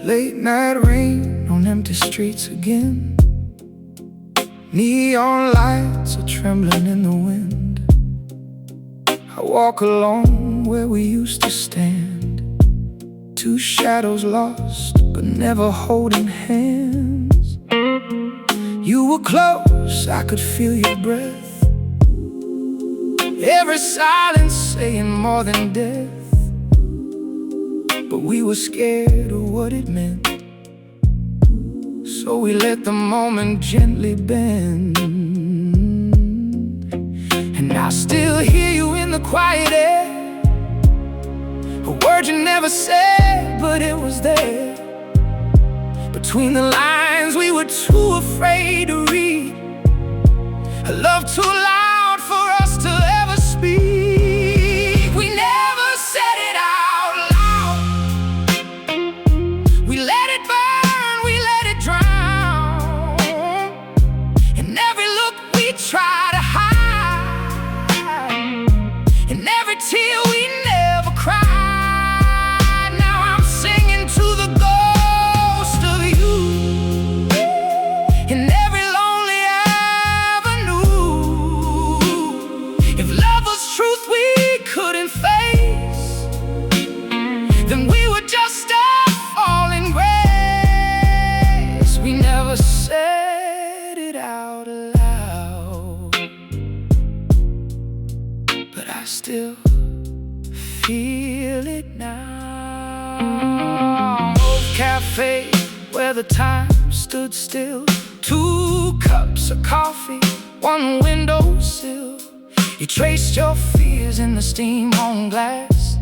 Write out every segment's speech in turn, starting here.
Late night rain on empty streets again. Neon lights are trembling in the wind. I walk along where we used to stand, two shadows lost but never holding hands. You were close, I could feel your breath, every silence saying more than death. But we were scared of what it meant, so we let the moment gently bend. And I still hear you in the quiet air, a word you never said, but it was there. Between the lines we were too afraid to read, a love too loud for us to ever speak. We never said it out loud, we let it burn, we let it drown. And every look we try to hide, and every tear we never cried. Now I'm singing to the ghost of you in every lonely avenue. If love was truth we couldn't face, then we were just a falling grace. We never said it out loud, but I still feel it now. Old cafe where the time stood still, two cups of coffee, one windowsill. You traced your fears in the steam on glass,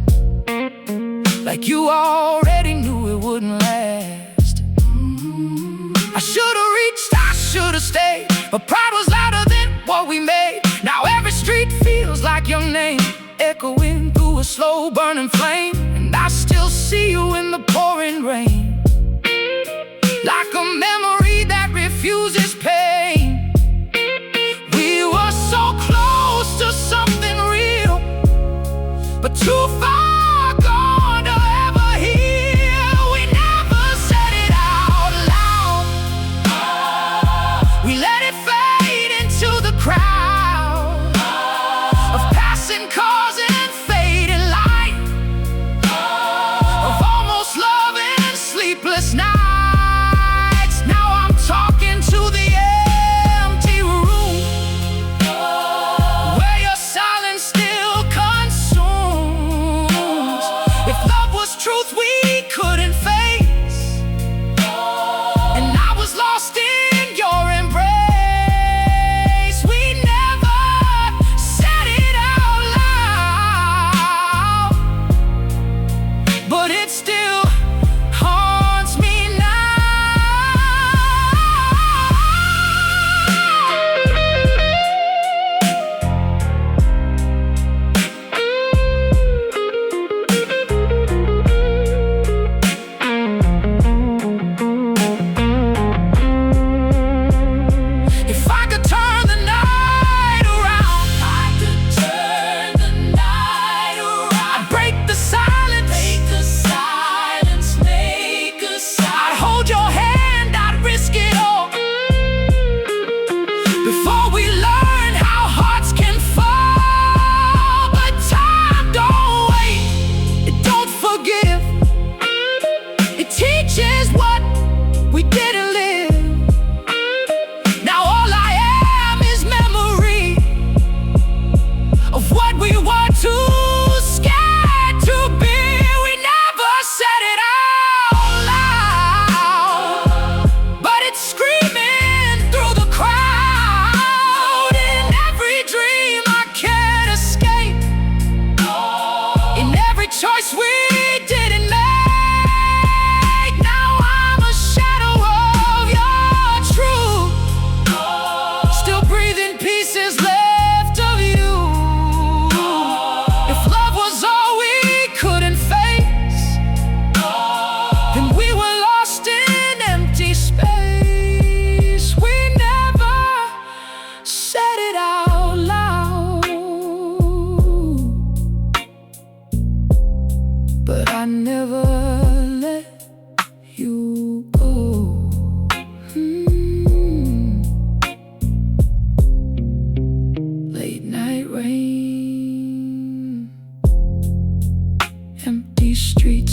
like you already knew it wouldn't last. I should've reached, I should've stayed, but pride was louder than what we made. Now every street feels like your name, echoing through a slow burning flame. And I still see you in the pouring rain, like a memory that refuses pain. We were so close to something real, but too far gone to ever heal. We never said it out loud, we let it fade into the crowd of passing cars and fading light, of almost loving and sleepless nights. Now I'm talking to the air,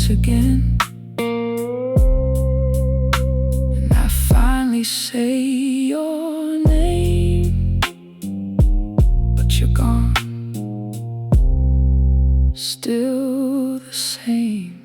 once again, and I finally say your name, but you're gone, still the same.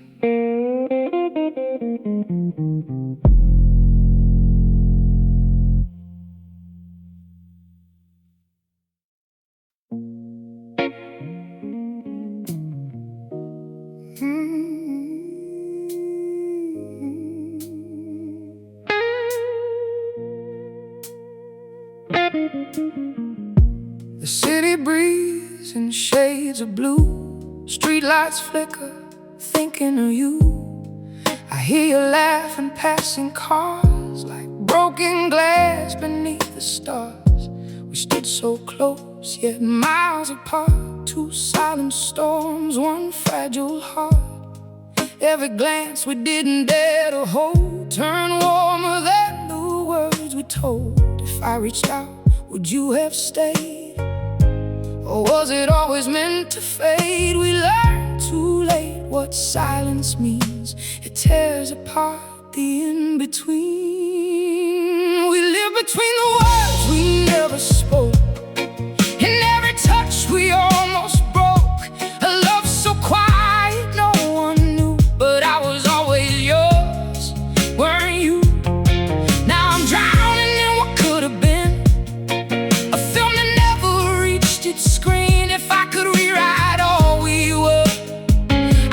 The city breeze in shades of blue, streetlights flicker, thinking of you. I hear you laughing, passing cars like broken glass beneath the stars. We stood so close, yet miles apart, two silent storms, one fragile heart. Every glance we didn't dare to hold turned warmer than the words we told. If I reached out, would you have stayed? Or was it always meant to fade? We learned too late what silence means. It tears apart the in-between. We live between the words we never spoke. In every touch we almost broke. A love so quiet no one knew, but I was always yours, weren't you? Now I'm drowning in what could have been, a film that never reached its screen. If I could rewrite all we were,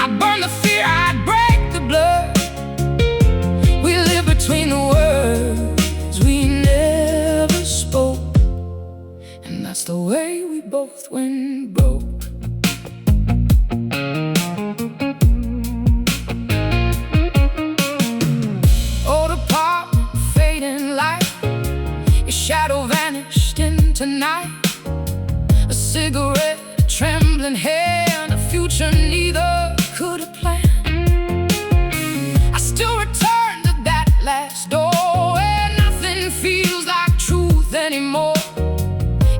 I'd burn the fear, I'd break the blood. We live between the words we never spoke, and that's the way we both went broke. Old apartment, fading light, your shadow vanished into night. A cigarette, a trembling hand, a future neither could have planned. I still return to that last door where nothing feels like truth anymore.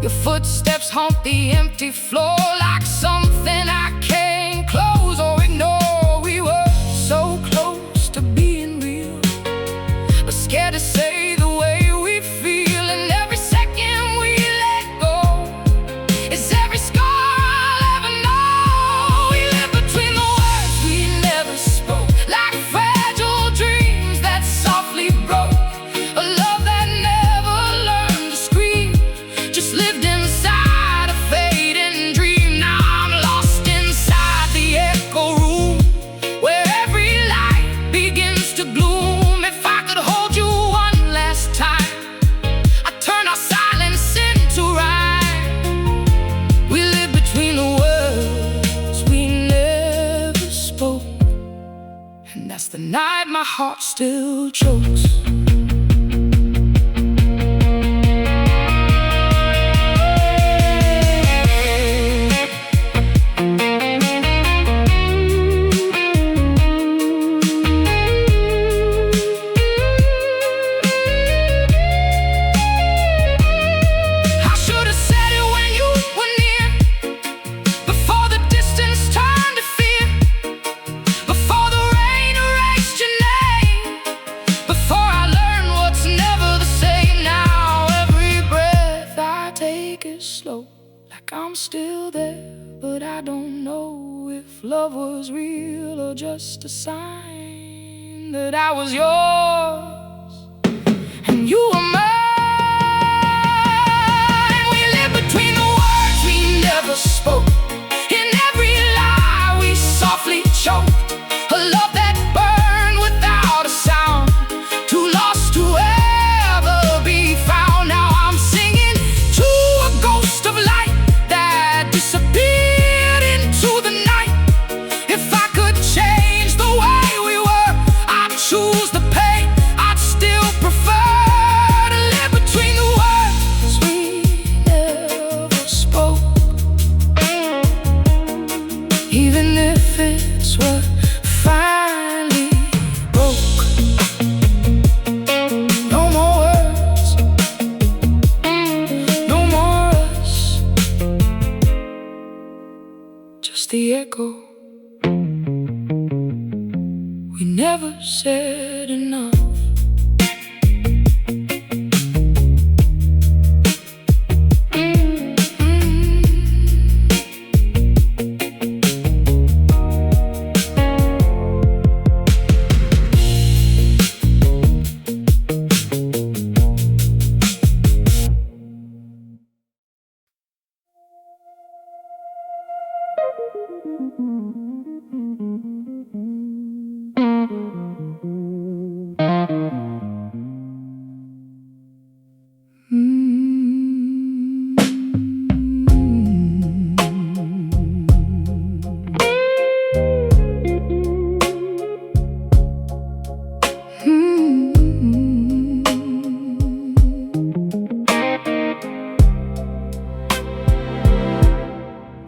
Your footsteps haunt the empty floor like something I can't close or ignore. We were so close to being real, but scared to say the way we feel. And every second we let go is every scar I'll ever know. We live between the words we never spoke, like fragile dreams that softly broke. A love that never learned to scream, just lived inside a fading dream. Now I'm lost inside the echo room, where every light begins to gloom. If I could hold you one last time, I'd turn our silence into rhyme. We live between the words we never spoke, and that's the night my heart still chokes. I should have said it when you were near, before the distance turned to fear, before the rain erased your name, before I learned what's never the same. Now every breath I take is slow, like I'm still there, but I don't know if love was real or just a sign that I was yours and you were mine. We live between the words we never spoke. In every lie we softly choked. A love that burned without a sound, too lost to ever be found. Now I'm singing to a ghost of light that disappeared into the night. If I could change the way we were, I'd choose the pain. I'd still prefer to live between the words we never spoke, even if it's what finally broke. No more words, no more us, just the echo never said enough.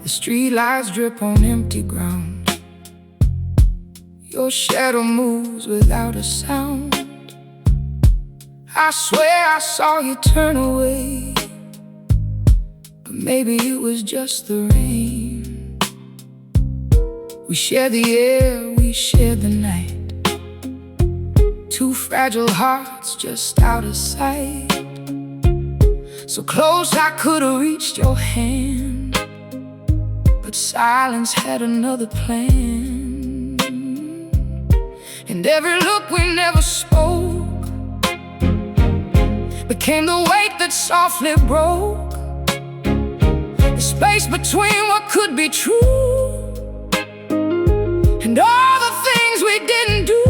The streetlights drip on empty ground. Your shadow moves without a sound. I swear I saw you turn away, but maybe it was just the rain. We shared the air, we shared the night. Two fragile hearts just out of sight. So close I could have reached your hand, but silence had another plan. And every look we never spoke became the weight that softly broke the space between what could be true and all the things we didn't do.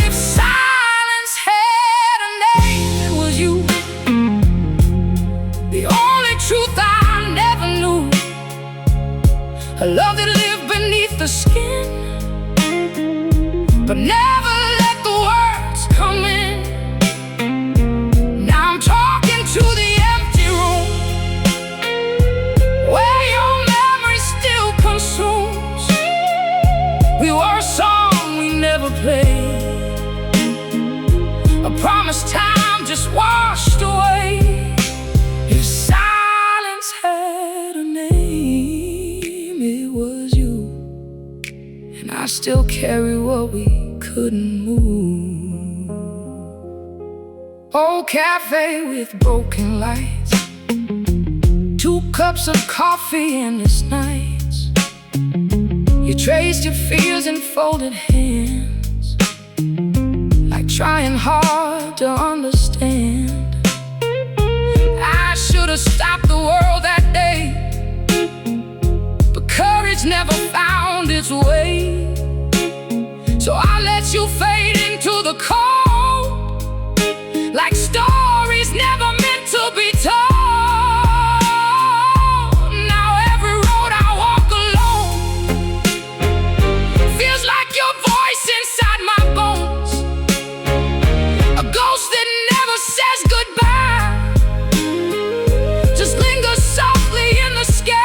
If silence had a name, it was you. The only truth I never knew, a love that lived beneath the skin, but never let the words come in. Now I'm talking to the empty room where your memory still consumes. We were a song we never played, a promised time just washed away. If silence had a name, it was you. And I still carry what we couldn't move. Old cafe with broken lights, 2 cups of coffee, endless nights. You traced your fears in folded hands, like trying hard to understand. I should have stopped the world that day, but courage never found its way. So I let you fade into the cold, like stories never meant to be told. Now every road I walk alone feels like your voice inside my bones, a ghost that never says goodbye, just lingers softly in the sky.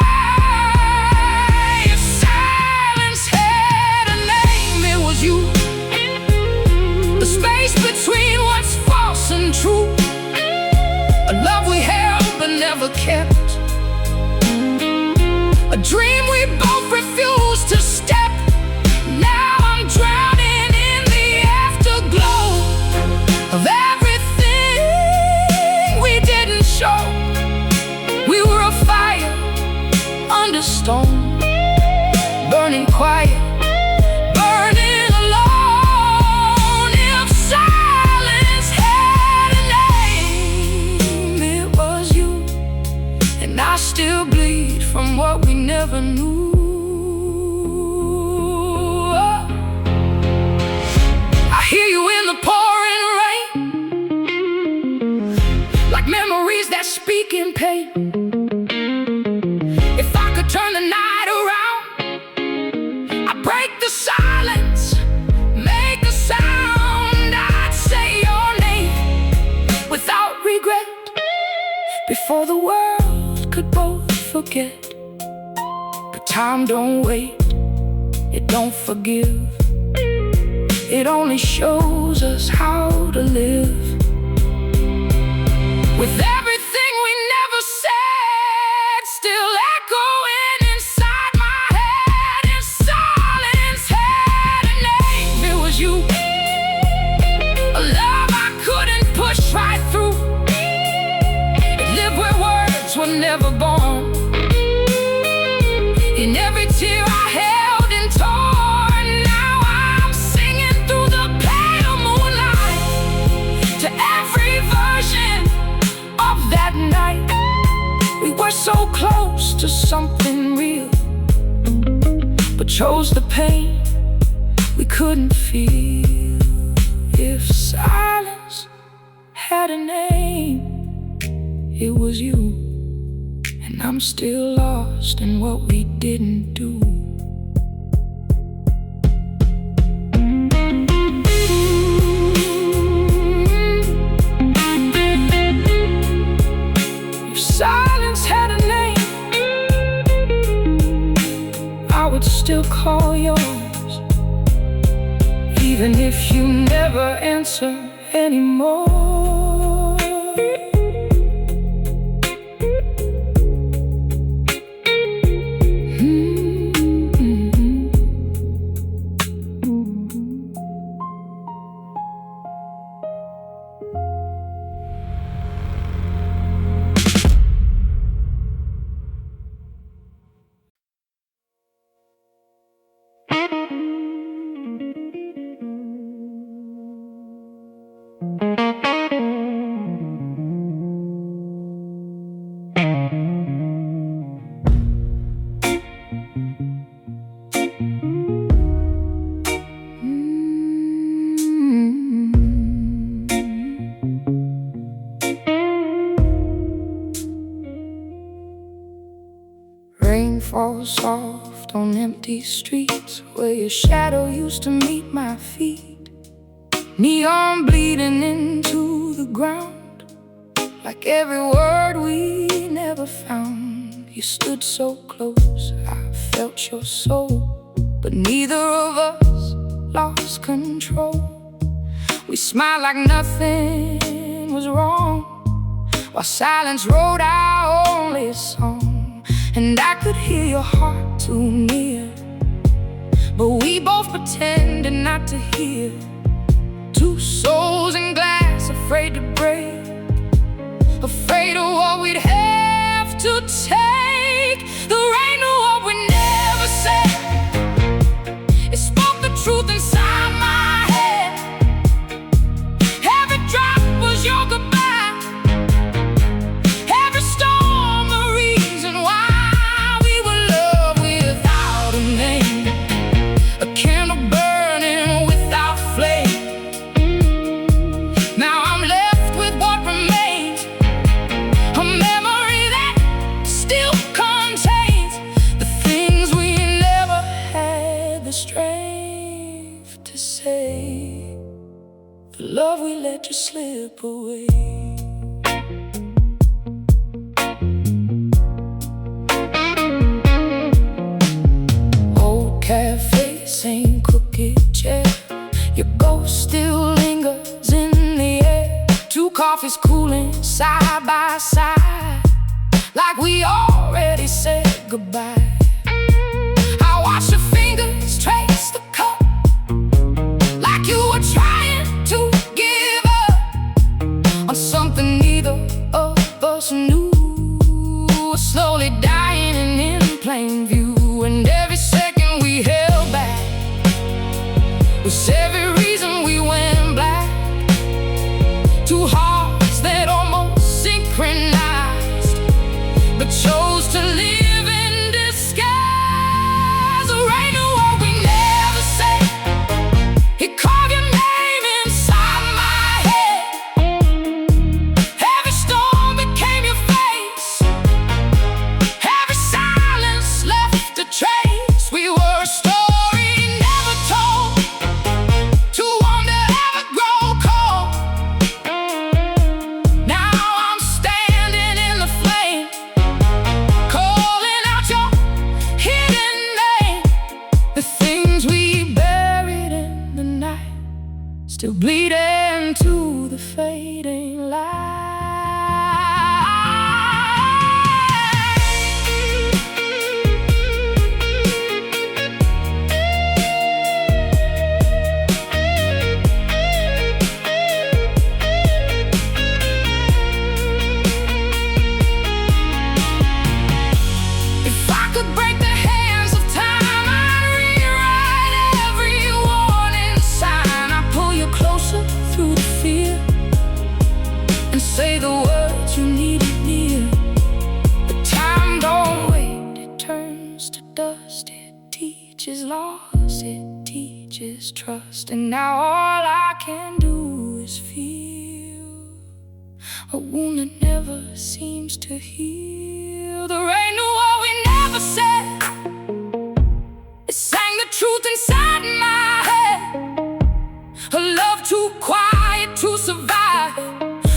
If silence had a name, it was you. The space between what's false and true, a love we held but never kept, a dream we both refused to step. Now I'm drowning in the afterglow of everything we didn't show. We were a fire under stone, burning quiet, burning alone. If silence had a name, it was you. And I still bleed from what we never knew. I hear you in the pouring rain, like memories that speak in pain. If I could turn the night around, I'd break the silence, make a sound. I'd say your name without regret, before the world could both forget. But time don't wait, it don't forgive, it only shows us how to live. With everything we never said still echoing inside my head. If silence had a name, were so close to something real, but chose the pain we couldn't feel. If silence had a name, it was you. And I'm still lost in what we didn't do. If silence had a name, I would still call yours, even if you never answer anymore. Rain falls soft on empty streets where your shadow used to meet my feet. Neon bleeding into the ground, like every word we never found. You stood so close, I felt your soul, but neither of us lost control. We smiled like nothing was wrong, while silence wrote our only song. And I could hear your heart too near, but we both pretended not to hear. Two souls in glass, afraid to break, afraid of what we'd have to take. The rain knew what we never said, it spoke the truth inside my head. Every drop was your goodbye, every storm a reason why. The love we let just slip away. Old cafe, same crooked chair, your ghost still lingers in the air. Two coffees cooling side by side, like we already said goodbye. I watch your fingers trace the cup, like you were trying to give up on something neither of us knew was slowly dying and in plain view. And every second we held back was every reason we went black. Two hearts that almost synchronized, but chose to live in disguise. The rain knew what we never said, it carved your name inside my head. Every storm became your face, every silence left a trace. We were a story never told, to one that ever grow cold. Now I'm standing in the flame, calling out your hidden name. The things we buried in the night still bleeding to the fading light. If I could break the hands of time, I'd rewrite every warning sign. I pull you closer teaches loss, it teaches trust. And now all I can do is feel a wound that never seems to heal. The rain knew what we never said. It sang the truth inside my head. A love too quiet to survive,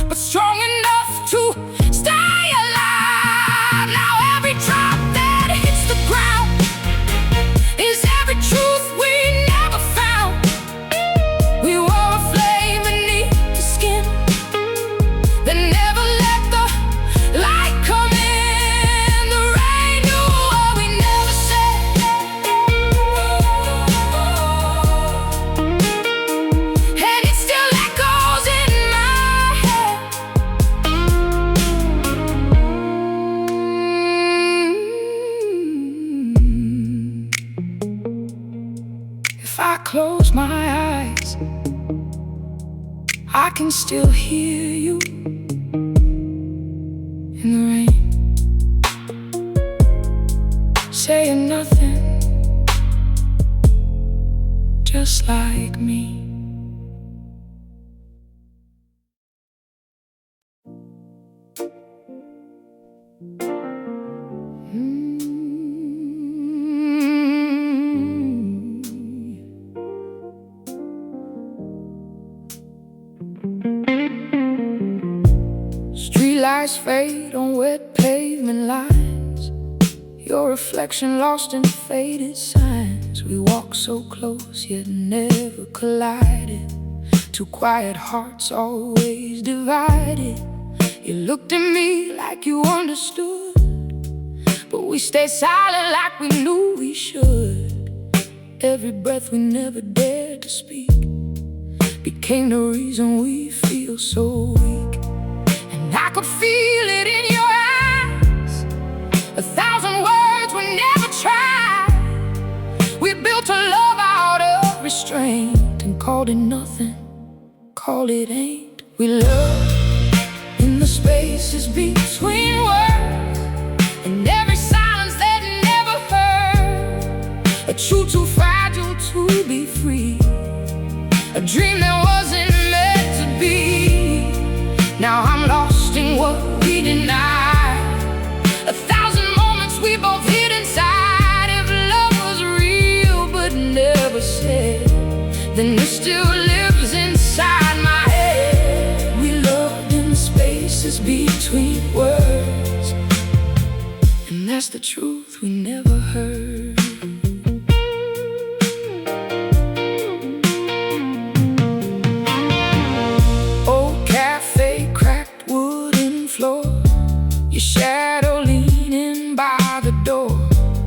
but strong enough to stay alive. Now every drop that hits the ground is every truth we never found. We wore a flame beneath the skin that never let the light come in. The rain knew what we never said, and it still echoes in my head. If I close my eyes, I can still hear you in the rain, saying nothing, just like me. Streetlights fade on wet pavement lines, your reflection lost in faded signs. We walk so close yet never collided, two quiet hearts always divided. You looked at me like you understood, but we stayed silent like we knew we should. Every breath we never dared to speak became the reason we feel so weak. And I could feel it in your eyes, 1,000 words we never tried. We built a love out of restraint and called it nothing, called it ain't. We loved in the spaces between words, and every silence that never heard. A truth too fragile to be free, a dream that wasn't meant to be. Now I'm lost in what we denied, 1,000 moments we both hid inside. If love was real but never said, then it still lives inside my head. We loved in the spaces between words, and that's the truth we never heard. Your shadow leaning by the door,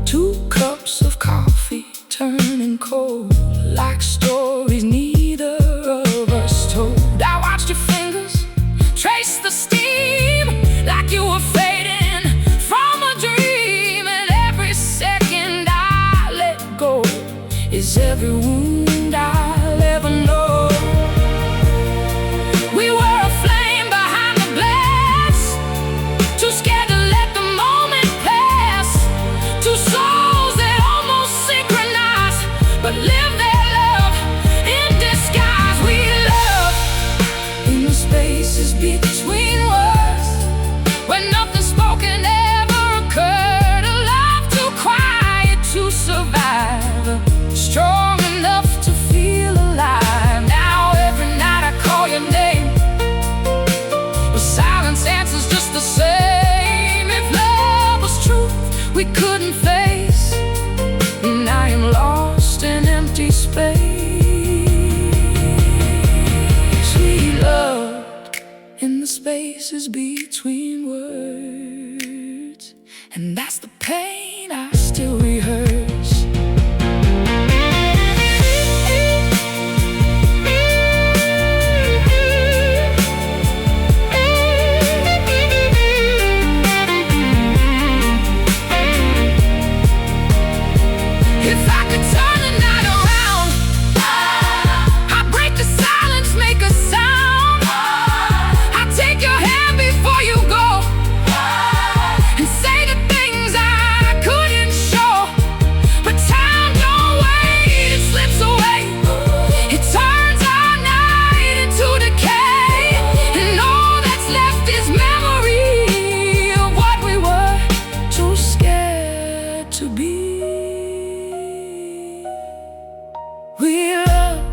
2 cups of coffee turning cold, like stories neither of us told. I watched your fingers trace the steam, like you were fading from a dream. And every second I let go is every wound I'll ever know. We were a flame behind the glass, too scared to let the moment pass. 2 souls that almost synchronize, but live their love in disguise. We love in the spaces between words, where nothing spoken ever occurred. A love too quiet to survive, strong enough to feel alive. Now every night I call your name, but silence answers just the same. If love was truth we couldn't face, and I am lost in empty space. We loved in the spaces between words, and that's the pain I still rehearse. If I could turn the night around, I'd break the silence, make a sound. I'd take your hand before you go, and say the things I couldn't show. to be. We love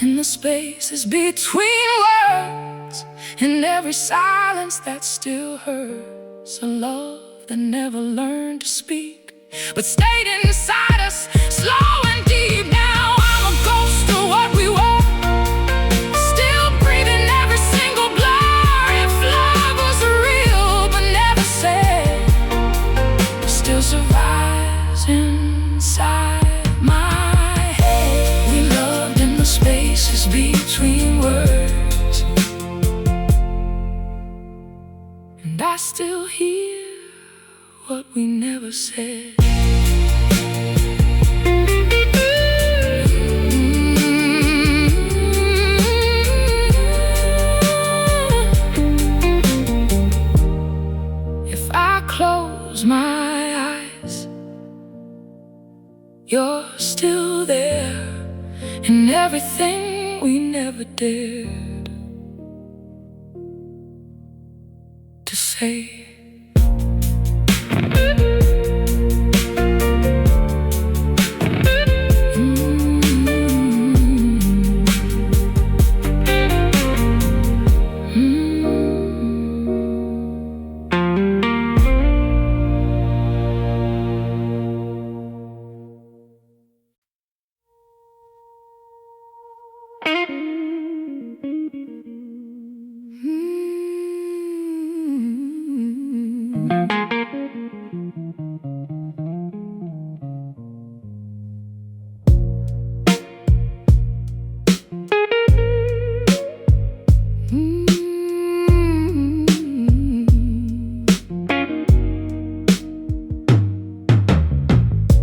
in the spaces between words, in every silence that still hurts. A love that never learned to speak, but stayed inside us, slow and deep. Now I'm a ghost of what we were, still breathing every single blur. If love was real but never said, still survives inside my head. We loved in the spaces between words, and I still hear what we never said. If I close my eyes, you're still there, in everything we never dared to say.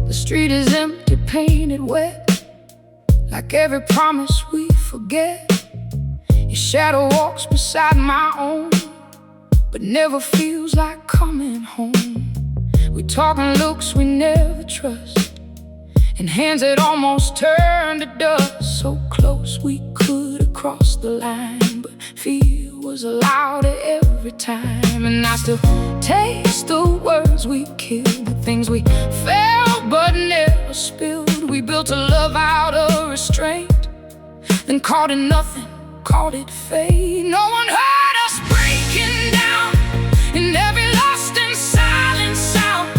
The street is empty, painted wet, like every promise we forget. Your shadow walks beside my own, but never feels like coming home. We talking looks we never trust, and hands that almost turn to dust. So close we could have crossed the line, but fear was louder every time. And I still taste the words we killed, the things we felt but never spilled. We built a love out of restraint, then caught in nothing, called it fate. No one heard us breaking down in every lost and silent sound.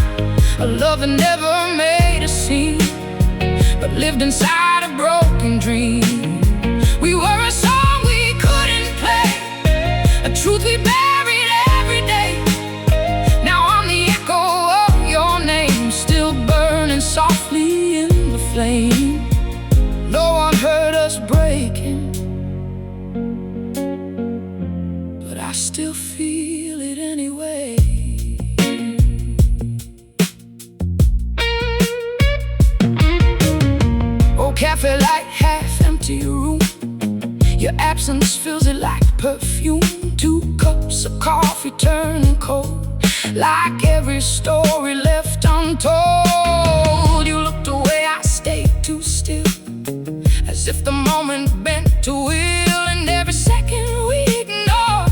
A love that never made a scene, but lived inside a broken dream. We were a song we couldn't play, a truth we buried every day. Now I'm the echo of your name, still burning softly in the flame. No one heard us breaking, but I still feel it anyway. Oh, cafe light, half-empty room, your absence fills it like perfume. 2 cups of coffee turning cold, like every story left untold. You looked away, I stayed too still, as if the moment bent to will. And every second we ignored,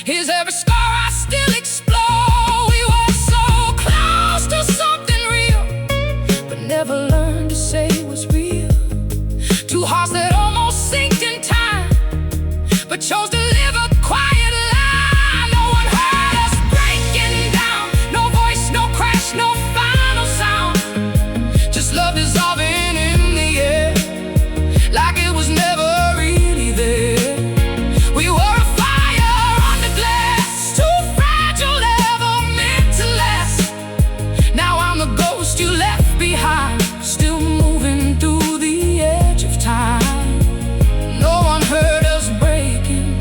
here's every scar I still explore. We were so close to something real, but never learned to say what's real. 2 hearts that almost synced in time, but chose to live a quiet lie. No one heard us breaking down, no voice, no crash, no final sound. Just love dissolving in the air, like it was never really there. We were a fire under glass, too fragile, ever meant to last. Now I'm the ghost you left behind, still moving through the edge of time. No one heard us breaking,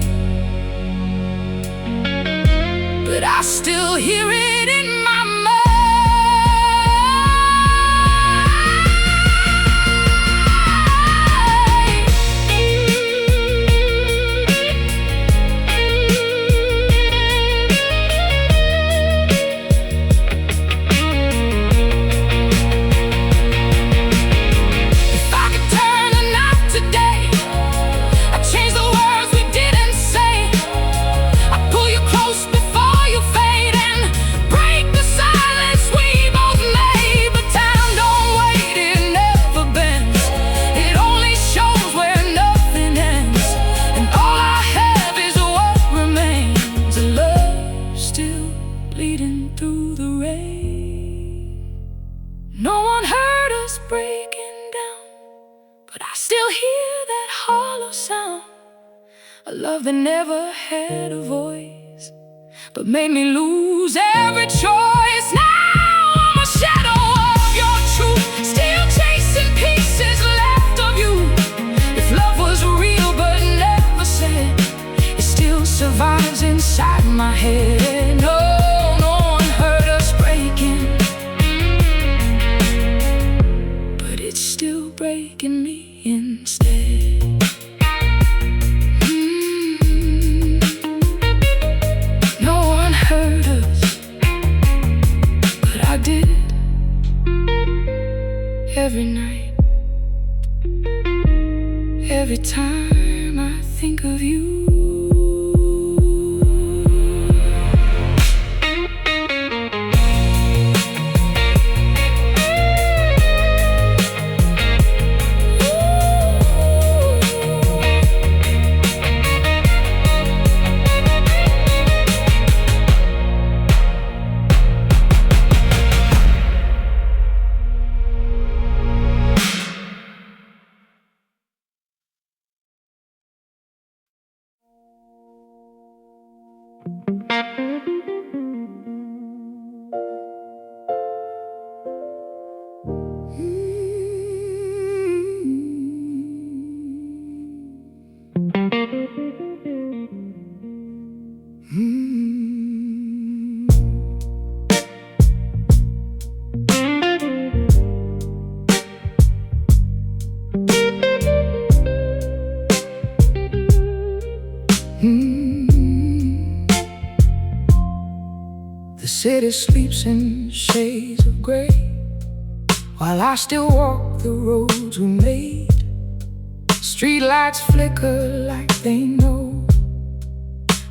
but I still hear it in my mind. If I could turn the night today, I'd change the words we didn't say. I'd pull you close before you fade, and No one heard us breaking down, but I still hear that hollow sound. A love that never had a voice, but made me lose every choice. Now I'm a shadow of your truth, still chasing pieces left of you. If love was real but never said, it still survives inside my head. No, no one heard us breaking, but it's still breaking me instead. Hurt us, but I did. Every night, every time I think of you. The city sleeps in shades of gray, while I still walk the roads we made. Streetlights flicker like they know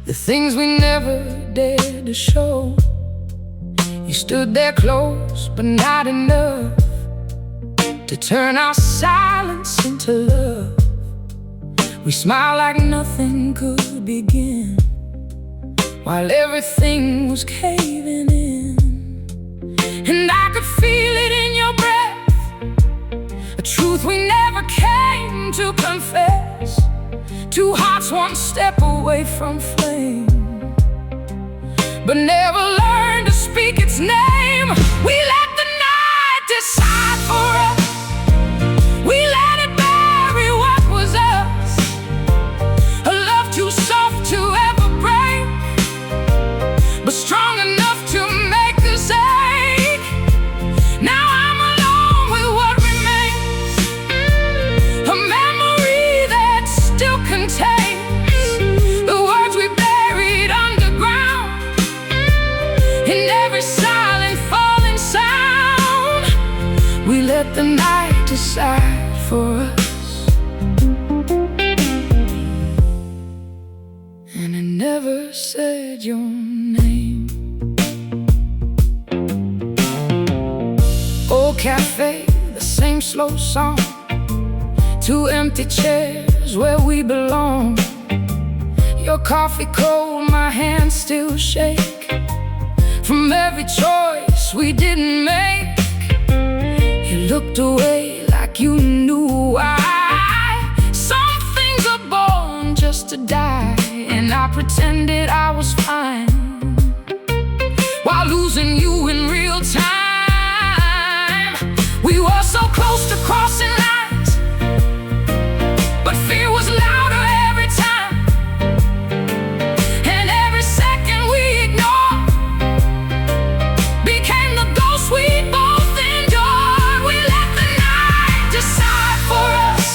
the things we never dared to show. You stood there close, but not enough to turn our silence into love. We smiled like nothing could begin, while everything was caving in. And I could feel it in your breath, a truth we never came to confess. Two hearts one step away from flame, but never learned to speak its name. We let the night decide for us. We let it bury what was us. A love too soft to ever break, but strong enough to make us ache. Now I'm alone with what remains, a memory that still contains the words we buried underground. In every silent falling sound, we let the night decide for us. And I never said your name. Old cafe, the same slow song, two empty chairs where we belong. Your coffee cold, my hands still shake from every choice we didn't make. You looked away like you knew why. Some things are born just to die, and I pretended I was fine while losing you in real time. We were so close to crossing lines, but fear was louder every time. And every second we ignored became the ghost we both endured. We let the night decide for us,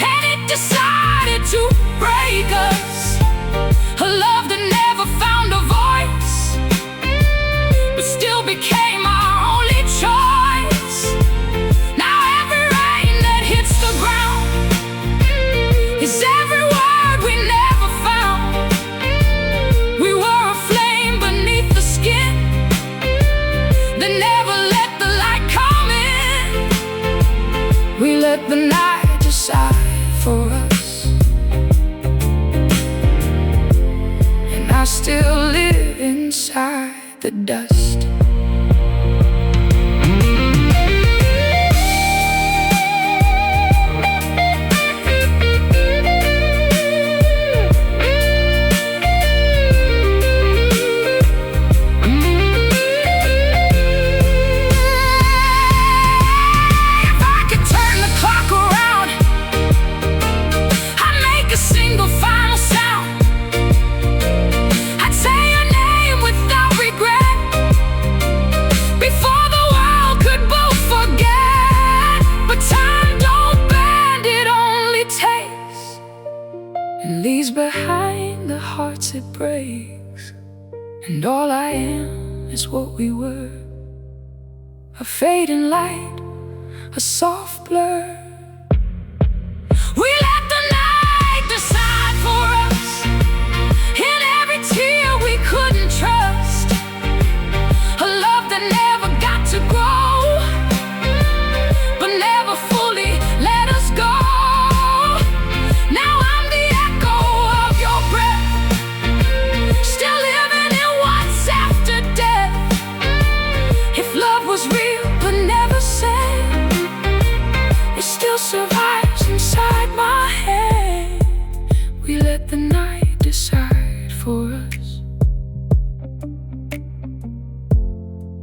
and it decided to break us. A love that never found a voice, but still became our only choice. Now every rain that hits the ground is every word we never found. We were a flame beneath the skin that never let the light come in. We let the night decide for us, and I still live inside the dust. breaks, and all I am is what we were. A fading light, a soft blur. We let the night decide for us. In every tear we couldn't trust, a love that never got to grow, but never fully let us go. Now I'm the echo of your breath, still living in what's after death. If love was real but never said, it still survives inside my head. We let the night decide for us,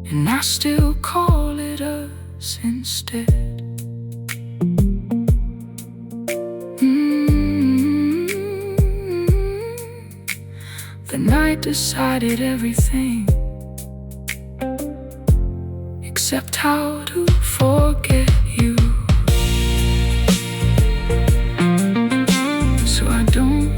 and I still call it us instead. The night decided everything, except how to forget you. So I don't.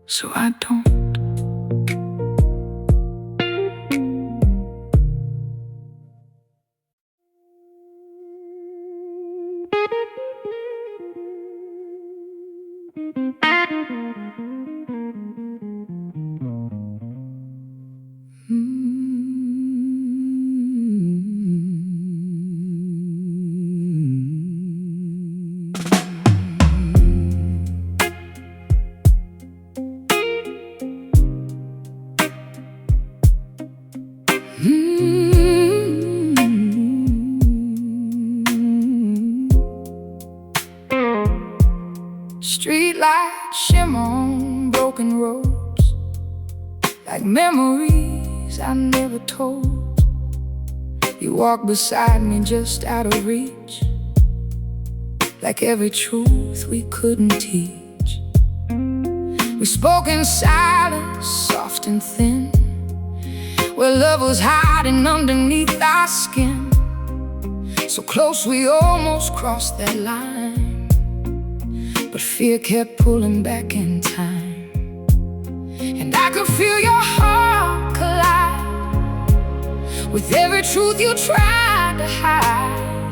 So I don't. Streetlights shimmer on broken roads, like memories I never told. You walk beside me just out of reach, like every truth we couldn't teach. We spoke in silence, soft and thin, where love was hiding underneath our skin. So close we almost crossed that line, but fear kept pulling back in time. And I could feel your heart collide with every truth you tried to hide.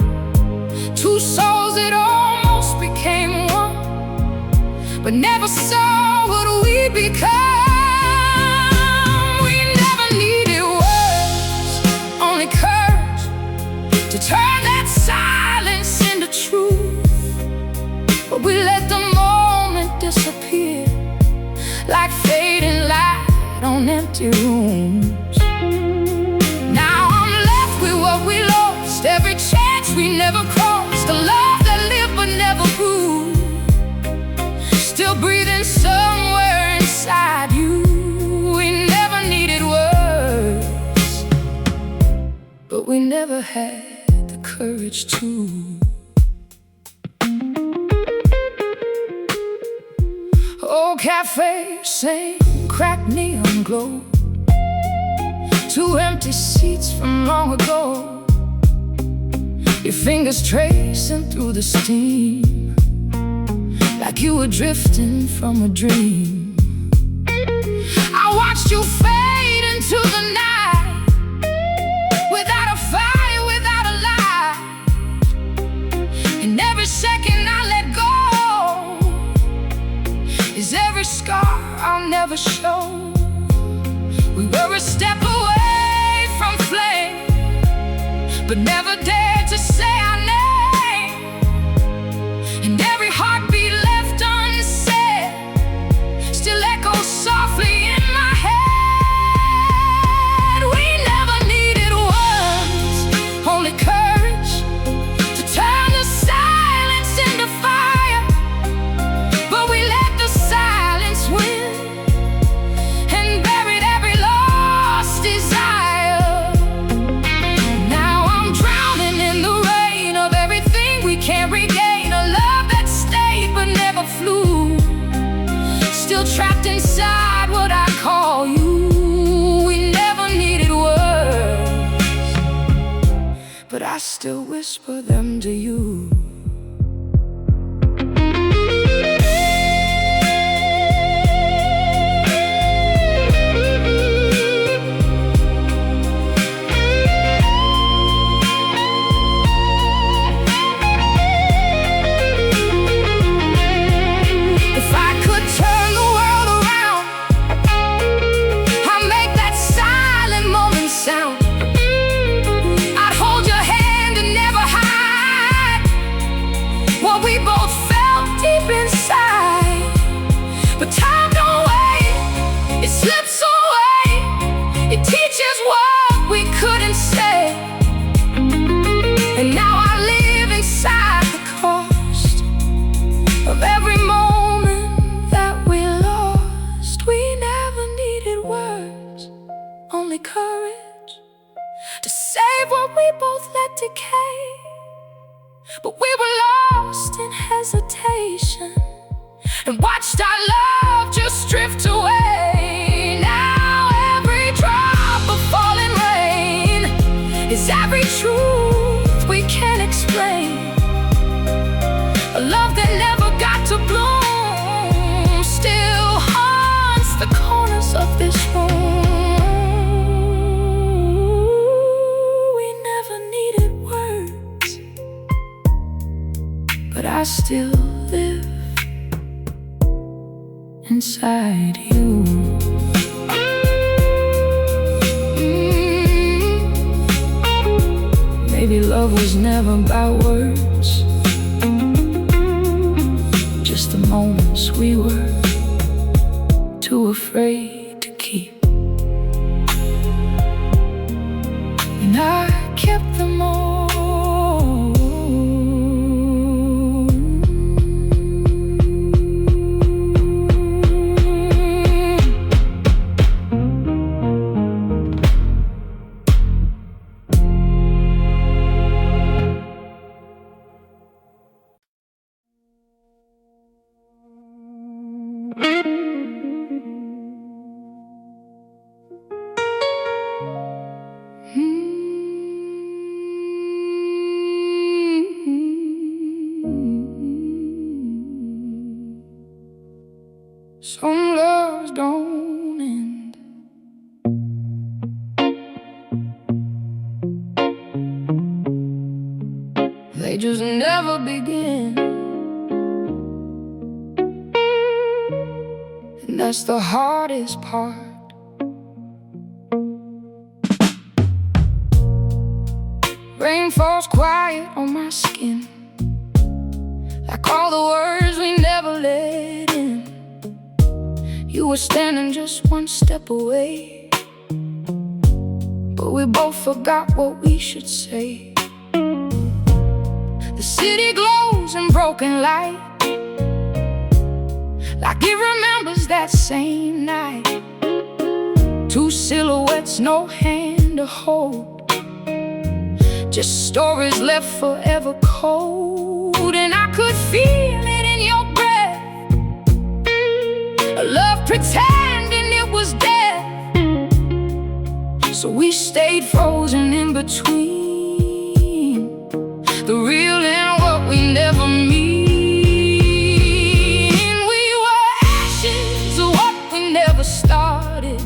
Two souls that almost became one, but never saw what we become. We never needed words, only courage to turn that silence into truth. But we let the moment disappear, like fading light on empty rooms. Now I'm left with what we lost, every chance we never crossed, a love that lived but never grew, still breathing somewhere inside you. We never needed words, but we never had the courage to. Old cafe, same cracked neon glow, two empty seats from long ago. Your fingers tracing through the steam, like you were drifting from a dream. I watched you fade into the night, without a fire, without a light. And every second I let go is every scar I'll never show. We were a step away from flame, but never dared to say our name. And every heartbeat left unsaid still echoes softly in my head. We never needed words, only courage to turn the silence into fire. But we let the silence win and buried every lost desire. Now I'm drowning still whisper them to you. But time don't wait, it slips away. It teaches what we couldn't say. And now I live inside the cost of every moment that we lost. We never needed words, only courage to save what we both let decay. But we were lost in hesitation and watched our love just drift away. Now every drop of falling rain is every truth we can't explain. A love that never got to bloom still haunts the corners of this room. We never needed words, but I still live inside you. Maybe love was never about words, just the moments we were too afraid to keep. And I kept them all. Some loves don't end. They just never begin. And that's the hardest part. Rain falls quiet on my skin, like all the words we never let in. You were standing just one step away, but we both forgot what we should say. The city glows in broken light, like it remembers that same night. Two silhouettes, no hand to hold, just stories left forever cold. And I could feel it in your breath, a love pretending it was dead. So we stayed frozen in between the real and what we never mean. We were ashes of what we never started,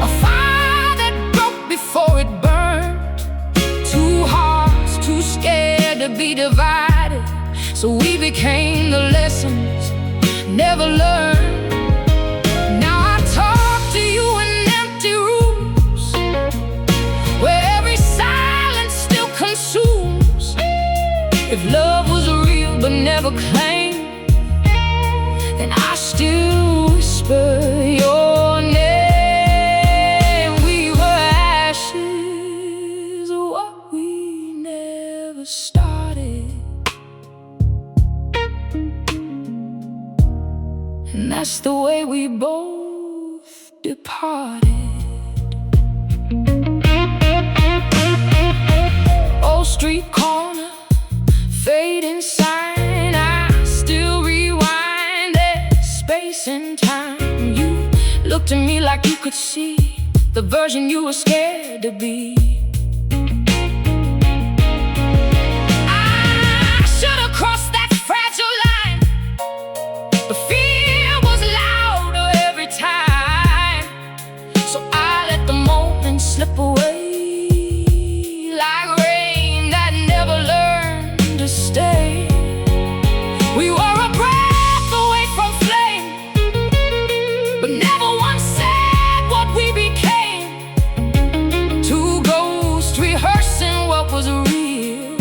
a fire that broke before it burned. Two hearts too scared to be divided, so we became the lessons never learned. Now I talk to you in empty rooms, where every silence still consumes. If love was real but never claimed, then I still whisper your name. We were ashes of what we never started, and that's the way we both departed. Old street corner, fading sign, I still rewind that space and time. You looked at me like you could see the version you were scared to be. We were a breath away from flame, but never once said what we became. Two ghosts rehearsing what was real,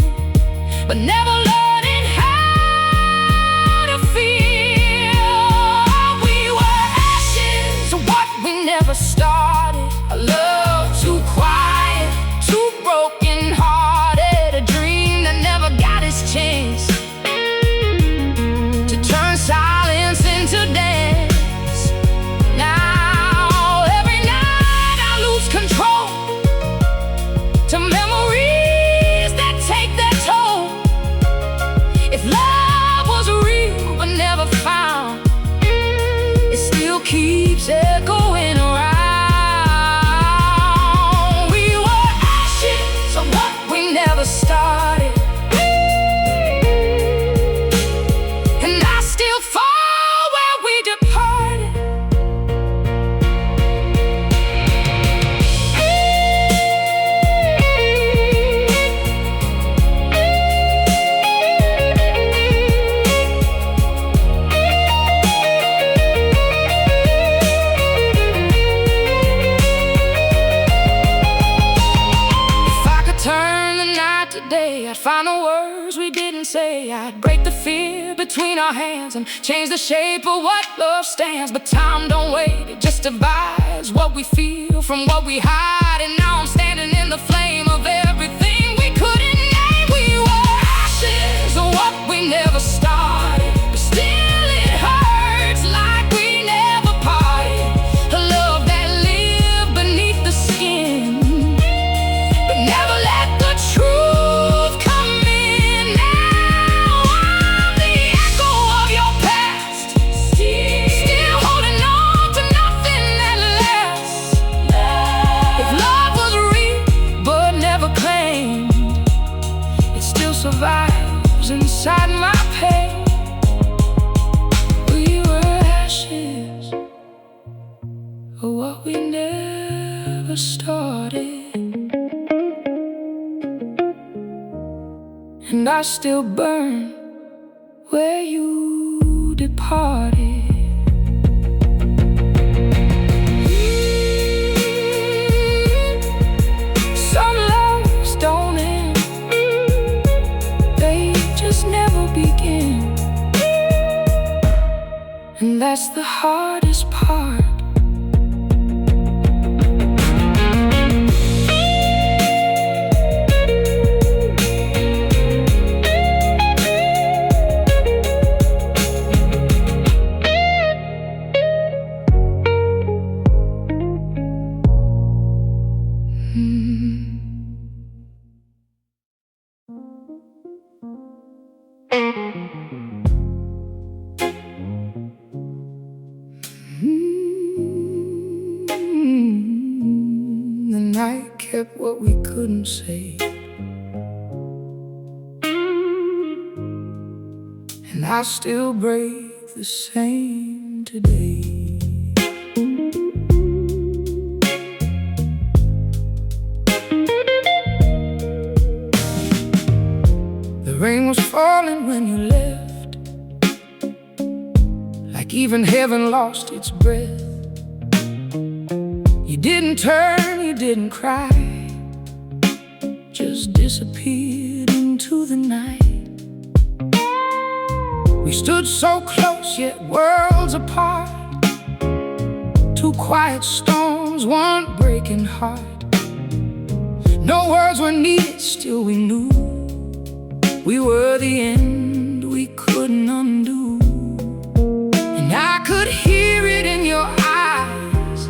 but never learning how to feel. We were ashes of what we never started. A love too quiet, too broken-hearted, a dream that never got its chance to turn silence into dance. Now every night I lose control to memories that take their toll. If love was real but never found, it still keeps echoing around. We were ashes of what we never started, and I still fall where we departed. If I could turn the night to day, I'd find the words we didn't say. I'd break the fear between our hands and change the shape of what love stands. But time don't wait, it just divides what we feel from what we hide. And now I'm standing in the flame of everything we couldn't name. We were ashes of what we never started, but still it hurts like we never parted. A love that lived beneath the skin, but never let the truth come in. Now I'm the echo of your past, still holding on to nothing that lasts. If love was real but never claimed, it still survives inside my pain. We were ashes of what we never started, and I still burn where you departed. Some loves don't end, they just never begin, and that's the hardest part. The night kept what we couldn't say, and I still break the same today. The rain was falling when you left, like even heaven lost its breath. You didn't turn, you didn't cry, just disappeared into the night. We stood so close, yet worlds apart. Two quiet storms, one breaking heart. No words were needed, still we knew we were the end we couldn't undo. And I could hear it in your eyes,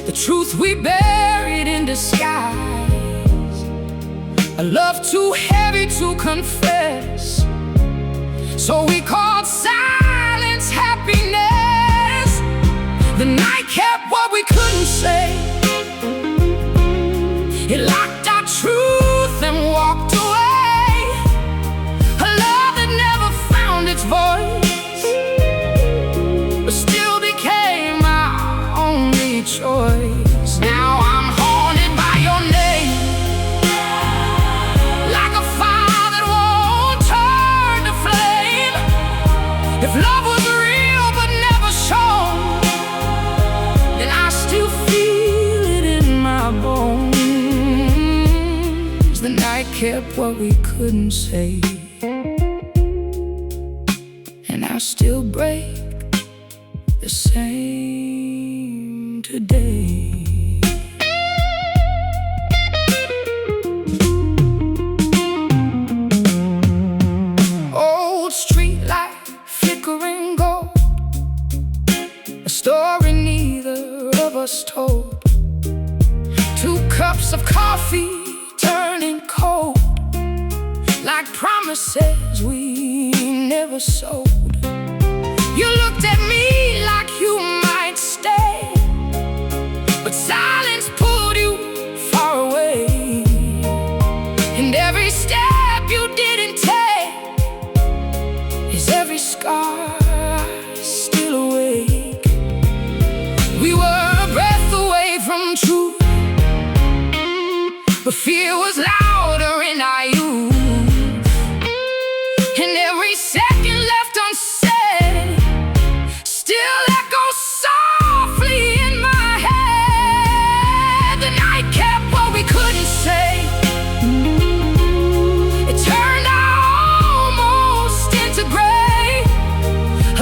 the truth we buried in disguise. A love too heavy to confess, so we called silence happiness. The night kept what we couldn't say, it locked our truth and walked away. A love that never found its voice, but still became our only choice. Now I'm haunted by your name, like a fire that won't turn to flame. kept what we couldn't say, and I still break the same today. Old street light flickering gold, a story neither of us told. 2 cups of coffee turning cold, like promises we never sold. You looked at me like you might stay, but silence pulled you far away. And every step you didn't take is every scar still awake. We were a breath away from truth, but fear was louder in our youth. And every second left unsaid still echoes softly in my head. The night kept what we couldn't say. It turned almost into gray,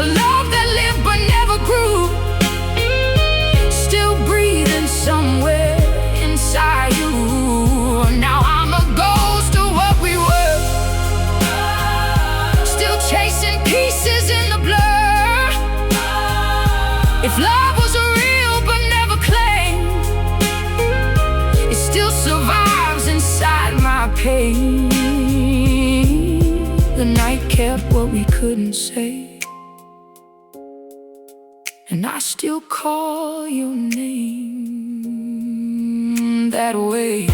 a love that lived but never grew, still breathing somewhere inside you. Now I'm a ghost of what we were, still chasing pieces in the blur. If love was real but never claimed, it still survives inside my pain. The night kept what we couldn't say, and I still call your name that way.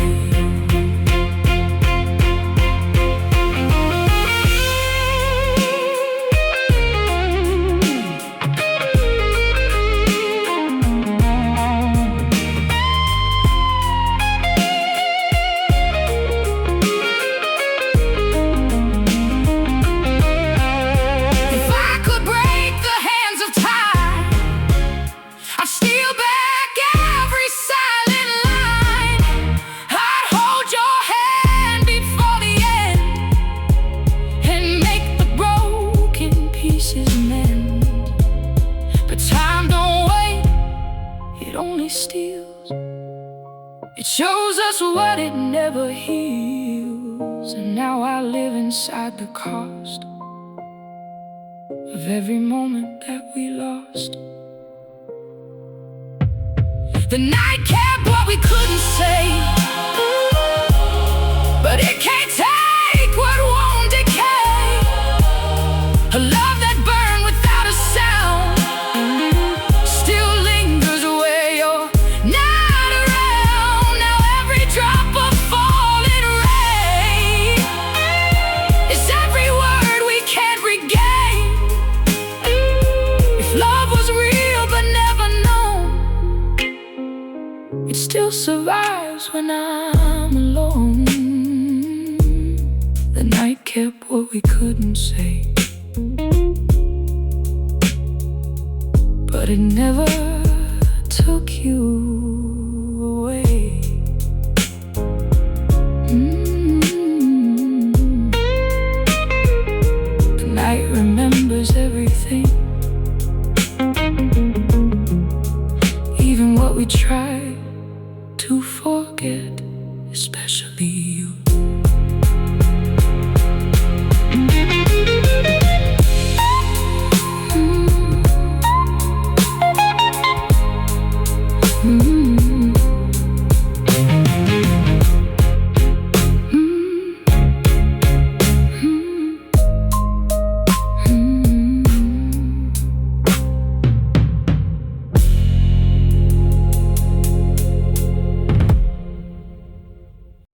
Steals. It shows us what it never heals, and now I live inside the cost of every moment that we lost. The night kept what we couldn't say, but it can't take what won't decay. A love that burned without a sound still lingers where you're not around. Now every drop of falling rain is every word we can't regain. If love was real but never known, it still survives when I'm alone. The night kept what we couldn't say, but it never took you away. The night remembers everything, even what we try to forget, especially you. Mm-hmm.